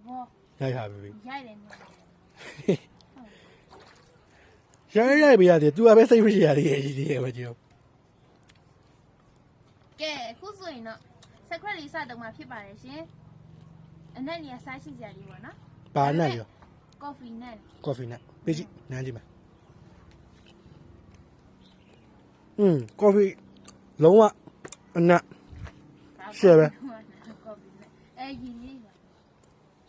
ဘောရိုက်ပါပြီ ရိုက်တယ်နော် ရိုက်ပြရတယ် तू ကပဲစိတ်မရှိရသေးရဲ့ကြီးရဲ့မကြည့်တော့ ကဲအခုဆိုရင်တော့ဆက်ခွက်လေးစတော့မှဖြစ်ပါတယ်ရှင်အနက်ကြီးစားရှိကြလေးပေါ့နော် ဘာနဲ့ရော ကော်ဖီနဲ့ ကော်ဖီနဲ့ပေးကြည့်နမ်းကြည့်မယ်ကော်ဖီလုံးဝအနက်ရှယ်ပဲ ကော်ဖီနဲ့ရည်လေးပါ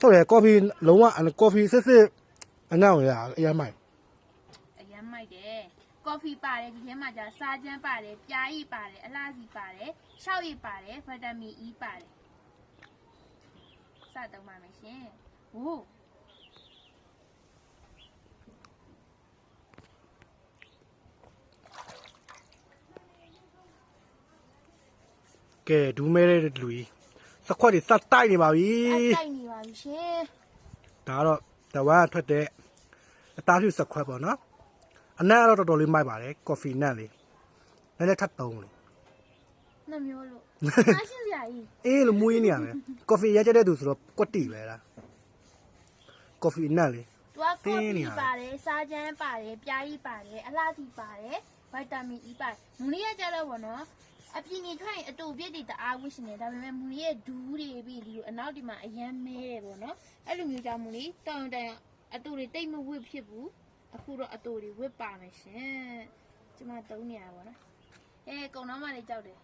ဟုတ်တယ်ကော်ဖီလုံးဝကော်ဖီစစ်စစ်အနက်ဝင်ရအရင်မိုက် အရမ်းမိုက်တယ်ကော်ဖီပါတယ်ဒီထဲမှာじゃစားချမ်းပါတယ်ပြားရည်ပါတယ်အလားစီပါတယ်ရှောက်ရည်ပါတယ်ဗီတာမင် E ပါတယ်စတော့မှမယ်ရှင်ဟိုး ကဲဒူးမဲတဲ့လူကြီးစခွက်တွေစတိုက်နေပါပြီ တိုက်နေပါပြီရှင် ဒါကတော့တဝါထွက်တဲ့အသားဖြူစခွက်ပေါ့နော်အနက်ကတော့တော်တော်လေးမိုက်ပါတယ်ကော်ဖီနက်လေးနည်းနည်းထပ်သုံးလို့ နှမျိုးလို့အားရှိစရာကြီး အေးလို့မွေးနေရမယ်ကော်ဖီရက်ကြတဲ့သူဆိုတော့ကွက်တီပဲလားကော်ဖီနက်လေး သူကကော်ဖီပါတယ်စားချမ်းပါတယ်ပြားရည်ပါတယ်အလားစီပါတယ်ဗီတာမင် E ပါတယ်မူလေးကကြတော့ဗောနော်အပြင်းကြီးထွက်ရင်အတူပြည့်တည်တအားဝှရှင်တယ်ဒါပေမဲ့မူလေးရဲ့ဒူးတွေပြီးဒီလိုအနောက်ဒီမှာအရမ်းမဲတယ်ဗောနော်အဲ့လိုမျိုးကြောင့်မူလေးတောင်တန်အတူတွေတိတ်မဝှဖြစ်ဘူးအခုတော့အတူတွေဝှပါမယ်ရှင်ကျမသုံးနေရပါဗောနော်ကုံတော့မှလည်းကြောက်တယ်